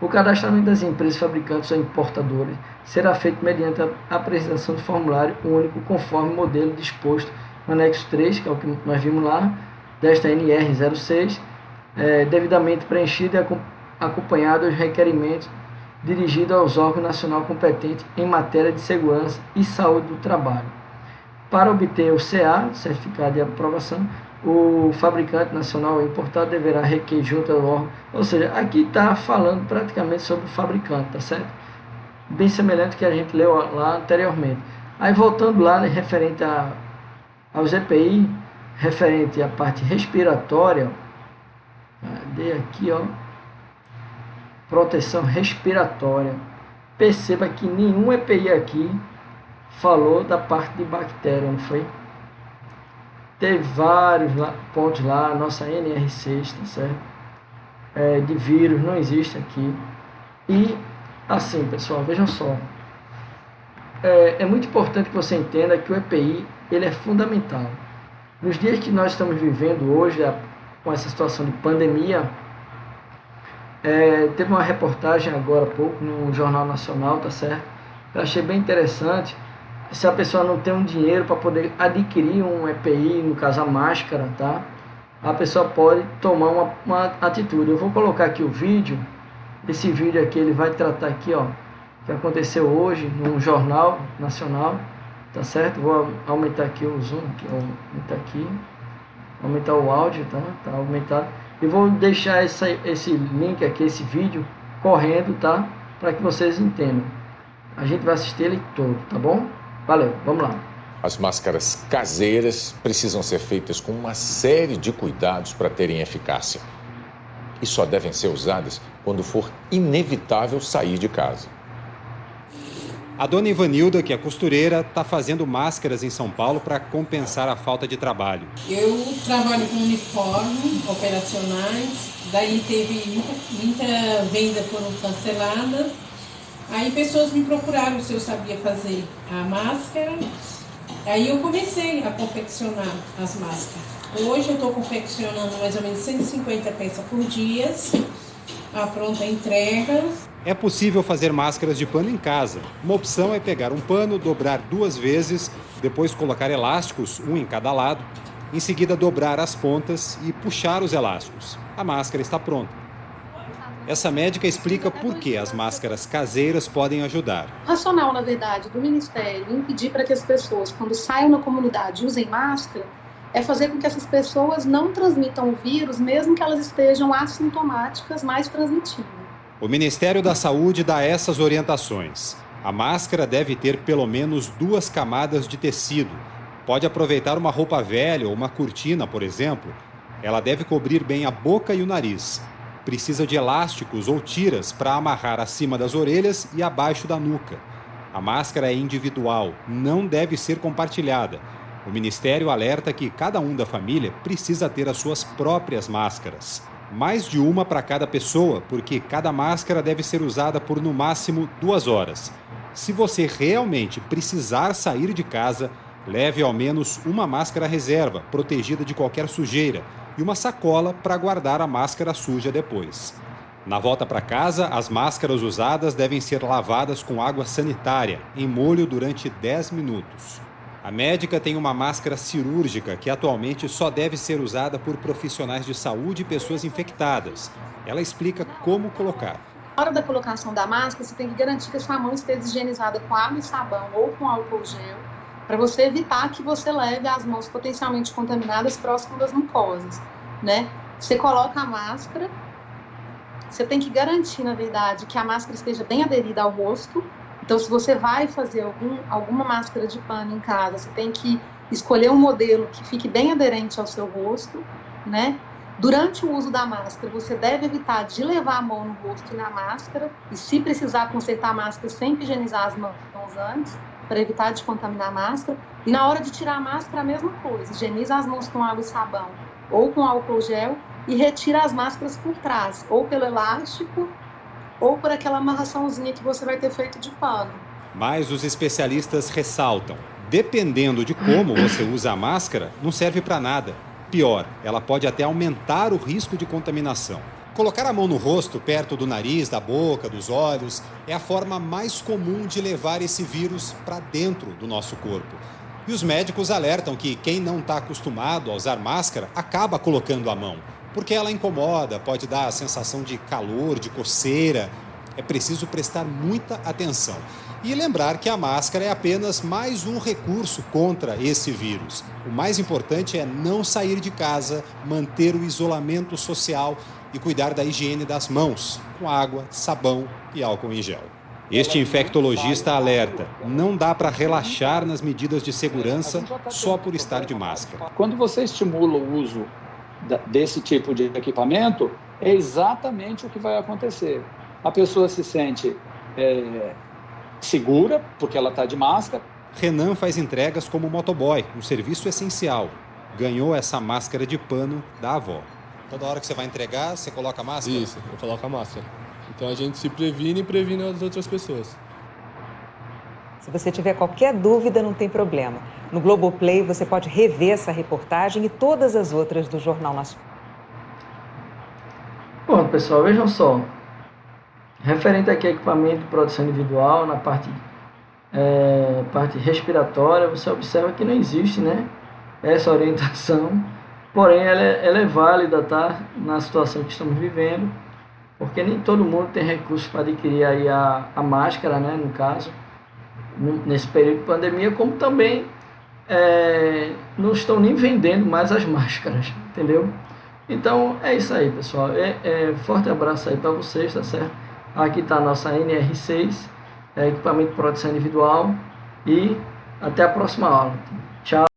O cadastramento das empresas fabricantes ou importadoras será feito mediante a apresentação do formulário único conforme o modelo disposto no anexo 3, que é o que nós vimos lá, desta NR06, devidamente preenchido e acompanhado os requerimentos dirigidos aos órgãos nacionais competentes em matéria de segurança e saúde do trabalho. Para obter o CA, Certificado de Aprovação, o fabricante nacional importado deverá requerer junto ao órgão, ou seja, aqui está falando praticamente sobre o fabricante, tá certo? Bem semelhante ao que a gente leu lá anteriormente. Aí voltando lá, né, referente aos EPI, referente à parte respiratória, cadê aqui, ó, proteção respiratória. Perceba que nenhum EPI aqui falou da parte de bactéria, não foi? Teve vários pontos lá, nossa NR6, tá certo? De vírus, não existe aqui. E, assim, pessoal, vejam só. É muito importante que você entenda que o EPI, ele é fundamental. Nos dias que nós estamos vivendo hoje, com essa situação de pandemia, teve uma reportagem agora há pouco no Jornal Nacional, tá certo? Eu achei bem interessante. Se a pessoa não tem um dinheiro para poder adquirir um EPI, no caso a máscara, tá? A pessoa pode tomar uma atitude. Eu vou colocar aqui o vídeo. Esse vídeo aqui ele vai tratar aqui, ó, que aconteceu hoje no Jornal Nacional, tá certo? Vou aumentar aqui o zoom, aumentar o áudio, tá? Tá aumentado. E vou deixar esse link aqui, esse vídeo correndo, tá? Para que vocês entendam. A gente vai assistir ele todo, tá bom? Valeu, vamos lá. As máscaras caseiras precisam ser feitas com uma série de cuidados para terem eficácia. E só devem ser usadas quando for inevitável sair de casa. A dona Ivanilda, que é costureira, está fazendo máscaras em São Paulo para compensar a falta de trabalho. Eu trabalho com uniforme, operacionais, daí teve muita venda foram canceladas. Aí pessoas me procuraram se eu sabia fazer a máscara. Aí eu comecei a confeccionar as máscaras. Hoje eu estou confeccionando mais ou menos 150 peças por dia. A pronta entrega. É possível fazer máscaras de pano em casa. Uma opção é pegar um pano, dobrar 2 vezes, depois colocar elásticos, um em cada lado, em seguida dobrar as pontas e puxar os elásticos. A máscara está pronta. Essa médica explica por que as máscaras caseiras podem ajudar. O racional, na verdade, do Ministério em pedir para que as pessoas, quando saiam na comunidade, usem máscara, é fazer com que essas pessoas não transmitam o vírus, mesmo que elas estejam assintomáticas, mas transmitindo. O Ministério da Saúde dá essas orientações. A máscara deve ter pelo menos 2 camadas de tecido. Pode aproveitar uma roupa velha ou uma cortina, por exemplo. Ela deve cobrir bem a boca e o nariz. Precisa de elásticos ou tiras para amarrar acima das orelhas e abaixo da nuca. A máscara é individual, não deve ser compartilhada. O Ministério alerta que cada um da família precisa ter as suas próprias máscaras. Mais de uma para cada pessoa, porque cada máscara deve ser usada por no máximo 2 horas. Se você realmente precisar sair de casa, leve ao menos uma máscara reserva, protegida de qualquer sujeira, e uma sacola para guardar a máscara suja depois. Na volta para casa, as máscaras usadas devem ser lavadas com água sanitária, em molho durante 10 minutos. A médica tem uma máscara cirúrgica que atualmente só deve ser usada por profissionais de saúde e pessoas infectadas. Ela explica como colocar. Na hora da colocação da máscara, você tem que garantir que a sua mão esteja higienizada com água e sabão ou com álcool gel, para você evitar que você leve as mãos potencialmente contaminadas próximo das mucosas, né? Você coloca a máscara, você tem que garantir, na verdade, que a máscara esteja bem aderida ao rosto. Então, se você vai fazer alguma máscara de pano em casa, você tem que escolher um modelo que fique bem aderente ao seu rosto, né? Durante o uso da máscara, você deve evitar de levar a mão no rosto e na máscara, e se precisar consertar a máscara, sempre higienizar as mãos antes, para evitar de contaminar a máscara. E na hora de tirar a máscara, a mesma coisa, higieniza as mãos com água e sabão ou com álcool gel e retira as máscaras por trás, ou pelo elástico, ou por aquela amarraçãozinha que você vai ter feito de pano. Mas os especialistas ressaltam, dependendo de como você usa a máscara, não serve para nada. Pior, ela pode até aumentar o risco de contaminação. Colocar a mão no rosto, perto do nariz, da boca, dos olhos, é a forma mais comum de levar esse vírus para dentro do nosso corpo. E os médicos alertam que quem não está acostumado a usar máscara acaba colocando a mão, porque ela incomoda, pode dar a sensação de calor, de coceira. É preciso prestar muita atenção. E lembrar que a máscara é apenas mais um recurso contra esse vírus. O mais importante é não sair de casa, manter o isolamento social e cuidar da higiene das mãos, com água, sabão e álcool em gel. Este infectologista alerta, não dá para relaxar nas medidas de segurança só por estar de máscara. Quando você estimula o uso desse tipo de equipamento, é exatamente o que vai acontecer. A pessoa se sente segura, porque ela está de máscara. Renan faz entregas como motoboy, um serviço essencial. Ganhou essa máscara de pano da avó. Toda hora que você vai entregar, você coloca a máscara? Isso, eu coloco a máscara. Então a gente se previne e previne as outras pessoas. Se você tiver qualquer dúvida, não tem problema. No Globoplay você pode rever essa reportagem e todas as outras do Jornal Nacional. Bom, pessoal, vejam só. Referente aqui a equipamento de proteção individual, na parte respiratória, você observa que não existe, né, essa orientação, porém ela é válida, tá, na situação que estamos vivendo, porque nem todo mundo tem recursos para adquirir aí a máscara, né, no caso, nesse período de pandemia, como também não estão nem vendendo mais as máscaras, entendeu? Então é isso aí, pessoal, forte abraço aí para vocês, tá certo? Aqui está a nossa NR6, equipamento de proteção individual, e até a próxima aula. Tchau!